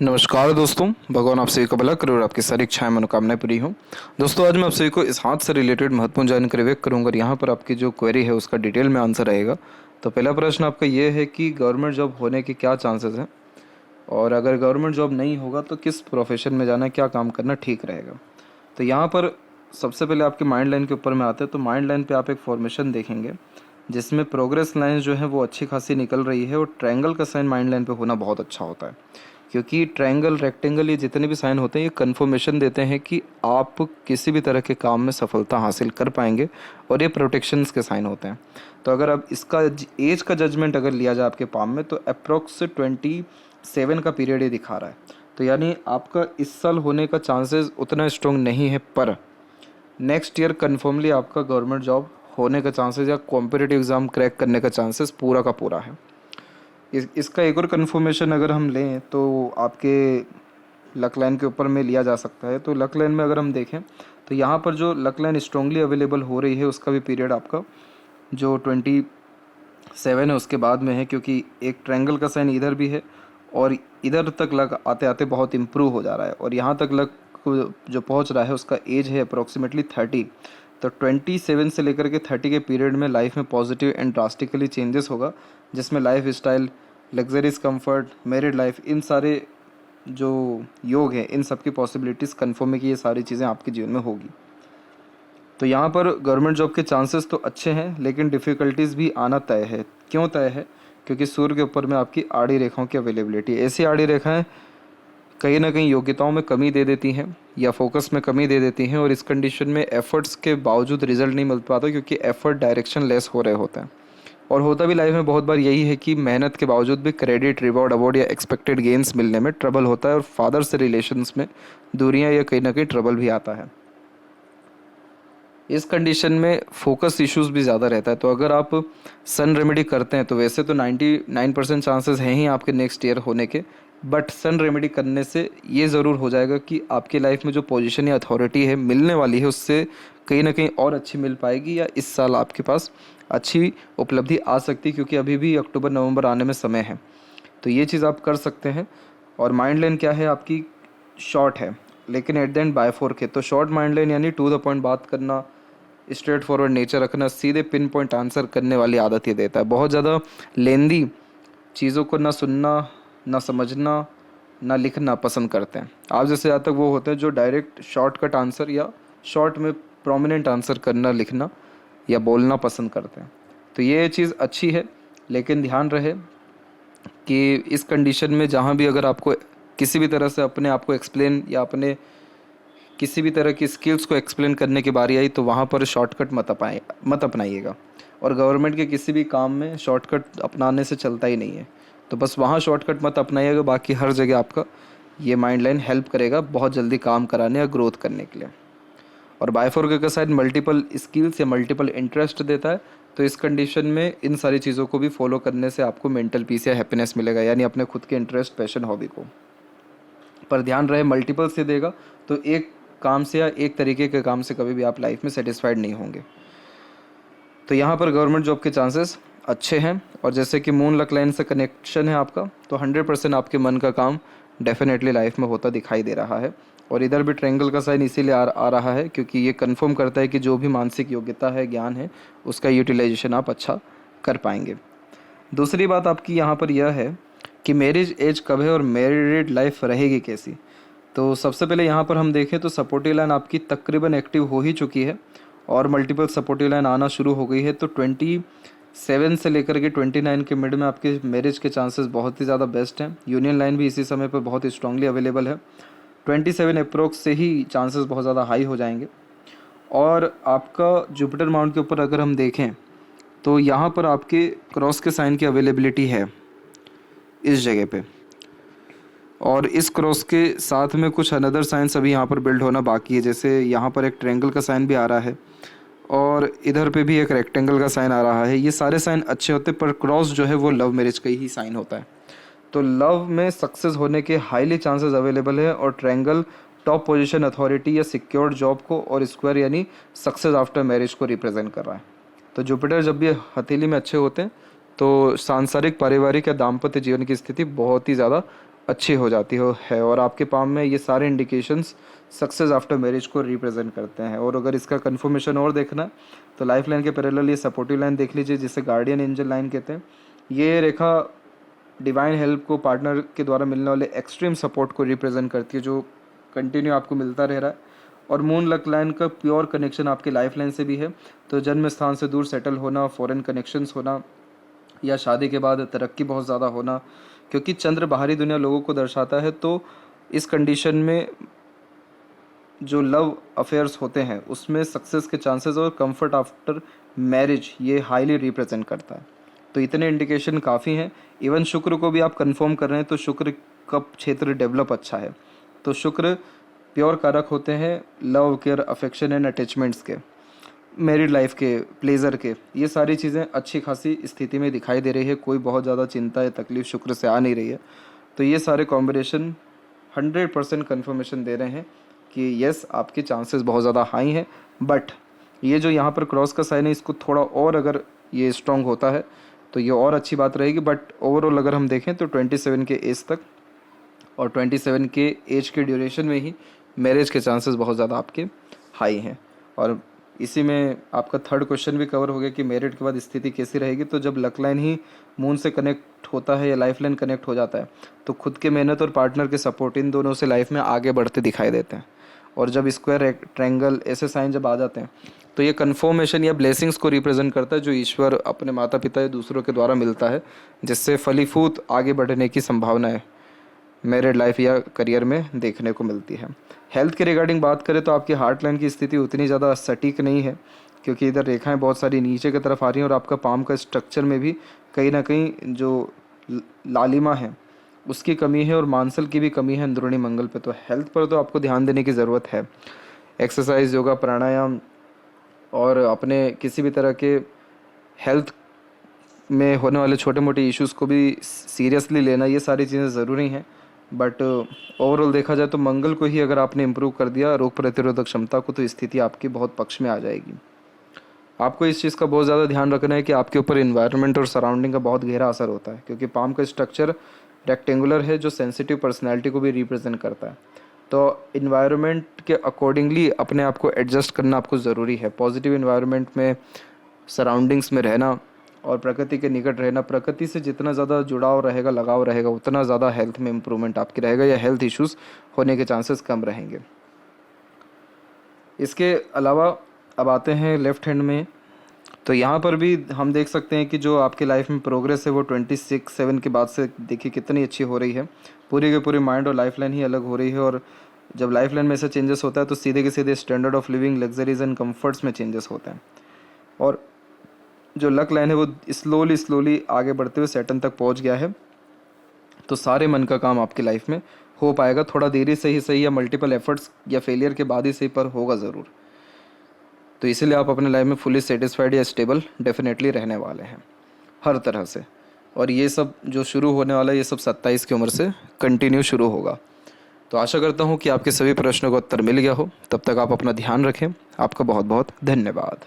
नमस्कार दोस्तों, भगवान आप सभी को भला करे और आपकी सारी इच्छाएं मनोकामनाएं पूरी हों। दोस्तों, आज मैं आप सभी को इस हाथ से रिलेटेड महत्वपूर्ण जानकारी व्यक्त करूंगा और यहाँ पर आपकी जो क्वेरी है उसका डिटेल में आंसर रहेगा। तो पहला प्रश्न आपका ये है कि गवर्नमेंट जॉब होने के क्या चांसेस हैं, और अगर गवर्नमेंट जॉब नहीं होगा तो किस प्रोफेशन में जाना, क्या काम करना ठीक रहेगा। तो यहाँ पर सबसे पहले आपके माइंड लाइन के ऊपर में आते हैं। तो माइंड लाइन पे आप एक फॉर्मेशन देखेंगे जिसमें प्रोग्रेस लाइन जो है वो अच्छी खासी निकल रही है, और ट्रायंगल का साइन माइंड लाइन पे होना बहुत अच्छा होता है, क्योंकि ट्रायंगल, रेक्टेंगल, ये जितने भी साइन होते हैं ये कन्फर्मेशन देते हैं कि आप किसी भी तरह के काम में सफलता हासिल कर पाएंगे, और ये प्रोटेक्शंस के साइन होते हैं। तो अगर अब इसका एज का जजमेंट अगर लिया जाए आपके पाम में, तो अप्रोक्स 27 का पीरियड ये दिखा रहा है। तो यानी आपका इस साल होने का चांसेस उतना स्ट्रॉन्ग नहीं है, पर नेक्स्ट ईयर कन्फर्मली आपका गवर्नमेंट जॉब होने का चांसेस या कॉम्पिटिटिव एग्ज़ाम क्रैक करने का चांसेस पूरा का पूरा है। इसका एक और कन्फर्मेशन अगर हम लें तो आपके लक लाइन के ऊपर में लिया जा सकता है। तो लक लाइन में अगर हम देखें तो यहाँ पर जो लक लाइन स्ट्रांगली अवेलेबल हो रही है उसका भी पीरियड आपका जो 27 है उसके बाद में है, क्योंकि एक ट्रायंगल का साइन इधर भी है और इधर तक लक आते आते बहुत इम्प्रूव हो जा रहा है, और यहाँ तक लक जो पहुँच रहा है उसका एज है अप्रोक्सीमेटली 30। तो 27 से लेकर के 30 के पीरियड में लाइफ में पॉजिटिव एंड ड्रास्टिकली चेंजेस होगा, जिसमें lifestyle, luxuries, comfort, married life, इन सारे जो योग है इन सब की पॉसिबिलिटीज़ कन्फर्म है कि ये सारी चीज़ें आपके जीवन में होगी। तो यहाँ पर गवर्नमेंट जॉब के चांसेस तो अच्छे हैं, लेकिन डिफ़िकल्टीज़ भी आना तय है। क्यों तय है? क्योंकि सूर्य के ऊपर में आपकी आड़ी रेखाओं की अवेलेबिलिटी, ऐसी आड़ी रेखाएं कहीं ना कहीं योग्यताओं में कमी दे देती हैं या फोकस में कमी दे देती हैं, और इस कंडीशन में एफर्ट्स के बावजूद रिजल्ट नहीं मिल पाता, क्योंकि एफर्ट डायरेक्शन लेस हो रहे होते हैं। और होता भी लाइफ में बहुत बार यही है कि मेहनत के बावजूद भी क्रेडिट, रिवॉर्ड, अवार्ड या एक्सपेक्टेड गेंस मिलने में ट्रबल होता है, और फादर से रिलेशंस में दूरियां या कहीं ना कहीं ट्रबल भी आता है। इस कंडीशन में फोकस इश्यूज भी ज़्यादा रहता है। तो अगर आप सन रेमेडी करते हैं तो वैसे तो 99% चांसेस हैं ही आपके नेक्स्ट ईयर होने के, बट सन रेमेडी करने से ये ज़रूर हो जाएगा कि आपकी लाइफ में जो पोजीशन या अथॉरिटी है मिलने वाली है उससे कहीं ना कहीं और अच्छी मिल पाएगी, या इस साल आपके पास अच्छी उपलब्धि आ सकती है, क्योंकि अभी भी अक्टूबर नवंबर आने में समय है। तो ये चीज़ आप कर सकते हैं। और माइंड लाइन क्या है आपकी? शॉर्ट है, लेकिन एट द एंड बायफोर्क है। तो शॉर्ट माइंड लाइन यानी टू द पॉइंट बात करना, स्ट्रेट फॉरवर्ड नेचर रखना, सीधे पिन पॉइंट आंसर करने वाली आदत ये देता है। बहुत ज़्यादा लेंदी चीज़ों को ना सुनना, ना समझना, ना लिखना पसंद करते हैं। आप जैसे ज़्यादा तक वो होते हैं जो डायरेक्ट शॉर्टकट आंसर या शॉर्ट में प्रोमिनेंट आंसर करना, लिखना या बोलना पसंद करते हैं। तो ये चीज़ अच्छी है, लेकिन ध्यान रहे कि इस कंडीशन में जहाँ भी अगर आपको किसी भी तरह से अपने आप को एक्सप्लेन या अपने किसी भी तरह की स्किल्स को एक्सप्लेन करने की बारी आई तो वहाँ पर शॉर्टकट मत अपनाइएगा। और गवर्नमेंट के किसी भी काम में शॉर्टकट अपनाने से चलता ही नहीं है। तो बस वहाँ शॉर्टकट मत अपनाइएगा, बाकी हर जगह आपका ये माइंड लाइन हेल्प करेगा बहुत जल्दी काम कराने या ग्रोथ करने के लिए। और बायफोर्क का साइड मल्टीपल स्किल्स या मल्टीपल इंटरेस्ट देता है। तो इस कंडीशन में इन सारी चीज़ों को भी फॉलो करने से आपको मेंटल पीस या हैप्पीनेस मिलेगा, यानी अपने खुद के इंटरेस्ट, पैशन, हॉबी को। पर ध्यान रहे मल्टीपल से देगा तो एक काम से या एक तरीके के काम से कभी भी आप लाइफ में सेटिस्फाइड नहीं होंगे। तो यहाँ पर गवर्नमेंट जॉब के चांसेस अच्छे हैं, और जैसे कि मून लक लाइन से कनेक्शन है आपका, तो 100% आपके मन का काम डेफिनेटली लाइफ में होता दिखाई दे रहा है। और इधर भी ट्रायंगल का साइन इसीलिए आ रहा है क्योंकि ये कंफर्म करता है कि जो भी मानसिक योग्यता है, ज्ञान है, उसका यूटिलाइजेशन आप अच्छा कर पाएंगे। दूसरी बात आपकी यहाँ पर यह है कि मैरिज एज कब है और मैरिड लाइफ रहेगी कैसी। तो सबसे पहले यहाँ पर हम देखें तो सपोर्टिव लाइन आपकी तकरीबन एक्टिव हो ही चुकी है, और मल्टीपल सपोर्टिव लाइन आना शुरू हो गई है। तो 27 से लेकर के 29 के मिड में आपके मैरिज के चांसेस बहुत ही ज़्यादा बेस्ट हैं। यूनियन लाइन भी इसी समय पर बहुत स्ट्रांगली अवेलेबल है। 27 अप्रोक्स से ही चांसेस बहुत ज़्यादा हाई हो जाएंगे। और आपका जुपिटर माउंट के ऊपर अगर हम देखें तो यहाँ पर आपके क्रॉस के साइन की अवेलेबिलिटी है इस जगह पे, और इस क्रॉस के साथ में कुछ अनदर साइंस अभी यहाँ पर बिल्ड होना बाकी है। जैसे यहाँ पर एक ट्रायंगल का साइन भी आ रहा है, और इधर पे भी एक रेक्टेंगल का साइन आ रहा है। ये सारे साइन अच्छे होते हैं, पर क्रॉस जो है वो लव मैरिज का ही साइन होता है। तो लव में सक्सेस होने के हाईली चांसेस अवेलेबल है, और ट्रायंगल टॉप पोजीशन, अथॉरिटी या सिक्योर्ड जॉब को, और स्क्वायर यानी सक्सेस आफ्टर मैरिज को रिप्रेजेंट कर रहा है। तो जुपिटर जब भी हथेली में अच्छे होते हैं तो सांसारिक, पारिवारिक या दाम्पत्य जीवन की स्थिति बहुत ही ज़्यादा अच्छी हो जाती है और आपके पाम में ये सारे इंडिकेशंस सक्सेस आफ्टर मैरिज को रिप्रेजेंट करते हैं। और अगर इसका कंफर्मेशन और देखना है तो लाइफ लाइन के पैरेलल ये सपोर्टिव लाइन देख लीजिए, जिसे गार्डियन एंजल लाइन कहते हैं। ये रेखा डिवाइन हेल्प को, पार्टनर के द्वारा मिलने वाले एक्सट्रीम सपोर्ट को रिप्रेजेंट करती है, जो कंटिन्यू आपको मिलता रह रहा है। और मून लक लाइन का प्योर कनेक्शन आपके लाइफ लाइन से भी है, तो जन्म स्थान से दूर सेटल होना, फॉरेन कनेक्शंस होना, या शादी के बाद तरक्की बहुत ज़्यादा होना, क्योंकि चंद्र बाहरी दुनिया लोगों को दर्शाता है। तो इस कंडीशन में जो लव अफेयर्स होते हैं उसमें सक्सेस के चांसेस और कंफर्ट आफ्टर मैरिज ये हाईली रिप्रेजेंट करता है। तो इतने इंडिकेशन काफ़ी हैं। इवन शुक्र को भी आप कंफर्म कर रहे हैं तो शुक्र का क्षेत्र डेवलप अच्छा है। तो शुक्र प्योर कारक होते हैं love, care, affection and attachments के, मैरिड लाइफ के, प्लेजर के। ये सारी चीज़ें अच्छी खासी स्थिति में दिखाई दे रही है, कोई बहुत ज़्यादा चिंता या तकलीफ शुक्र से आ नहीं रही है। तो ये सारे कॉम्बिनेशन 100% कन्फर्मेशन दे रहे हैं कि यस, आपके चांसेस बहुत ज़्यादा हाई हैं। बट ये जो यहाँ पर क्रॉस का साइन है, इसको थोड़ा और अगर ये स्ट्रॉन्ग होता है तो ये और अच्छी बात रहेगी। बट ओवरऑल अगर हम देखें तो 27 के एज तक और 27 के एज के ड्यूरेशन में ही मैरिज के चांसेस बहुत ज़्यादा आपके हाई हैं। और इसी में आपका थर्ड क्वेश्चन भी कवर हो गया कि मैरिड के बाद स्थिति कैसी रहेगी। तो जब लक लाइन ही मून से कनेक्ट होता है या लाइफ लाइन कनेक्ट हो जाता है तो खुद के मेहनत और पार्टनर के सपोर्ट, इन दोनों से लाइफ में आगे बढ़ते दिखाई देते हैं। और जब स्क्वायर, ट्रायंगल, ऐसे साइन जब आ जाते हैं तो ये कन्फर्मेशन या ब्लेसिंग्स को रिप्रेजेंट करता है, जो ईश्वर अपने माता पिता या दूसरों के द्वारा मिलता है, जिससे फलीफूत आगे बढ़ने की संभावना है मैरिड लाइफ या करियर में देखने को मिलती है। हेल्थ के रिगार्डिंग बात करें तो आपकी हार्ट लाइन की स्थिति उतनी ज़्यादा सटीक नहीं है, क्योंकि इधर रेखाएं बहुत सारी नीचे की तरफ आ रही हैं और आपका पाम का स्ट्रक्चर में भी कहीं ना कहीं जो लालिमा है उसकी कमी है और मांसल की भी कमी है अंदरूनी मंगल पे। तो हेल्थ पर तो आपको ध्यान देने की ज़रूरत है। एक्सरसाइज, योगा, प्राणायाम और अपने किसी भी तरह के हेल्थ में होने वाले छोटे मोटे इश्यूज़ को भी सीरियसली लेना, ये सारी चीज़ें ज़रूरी हैं। बट ओवरऑल देखा जाए तो मंगल को ही अगर आपने इम्प्रूव कर दिया, रोग प्रतिरोधक क्षमता को, तो स्थिति आपकी बहुत पक्ष में आ जाएगी। आपको इस चीज़ का बहुत ज़्यादा ध्यान रखना है कि आपके ऊपर इन्वायरमेंट और सराउंडिंग का बहुत गहरा असर होता है, क्योंकि पाम का स्ट्रक्चर रेक्टेंगुलर है, जो सेंसिटिव पर्सनैलिटी को भी रिप्रेजेंट करता है। तो इन्वायरमेंट के अकॉर्डिंगली अपने आप को एडजस्ट करना आपको ज़रूरी है। पॉजिटिव इन्वायरमेंट में, सराउंडिंग्स में रहना और प्रकृति के निकट रहना, प्रकृति से जितना ज़्यादा जुड़ाव रहेगा, लगाव रहेगा, उतना ज़्यादा हेल्थ में इम्प्रूवमेंट आपकी रहेगा या हेल्थ इश्यूज़ होने के चांसेस कम रहेंगे। इसके अलावा अब आते हैं लेफ़्ट हैंड में। तो यहाँ पर भी हम देख सकते हैं कि जो आपके लाइफ में प्रोग्रेस है वो 26/7 के बाद से देखिए कितनी अच्छी हो रही है। पूरी के पूरी माइंड और लाइफ लाइन ही अलग हो रही है। और जब लाइफ लाइन में ऐसा चेंजेस होता है तो सीधे के सीधे standard of living, luxuries and comforts में चेंजेस होते हैं। और जो लक लाइन है वो स्लोली आगे बढ़ते हुए सैटर्न तक पहुंच गया है। तो सारे मन का काम आपकी लाइफ में हो पाएगा, थोड़ा देरी से ही सही या मल्टीपल एफर्ट्स या फेलियर के बाद ही सही, पर होगा ज़रूर। तो इसीलिए आप अपने लाइफ में फुली सेटिस्फाइड या स्टेबल डेफिनेटली रहने वाले हैं हर तरह से। और ये सब जो शुरू होने वाला है ये सब 27 की उम्र से कंटिन्यू शुरू होगा। तो आशा करता हूँ कि आपके सभी प्रश्नों का उत्तर मिल गया हो। तब तक आप अपना ध्यान रखें। आपका बहुत बहुत धन्यवाद।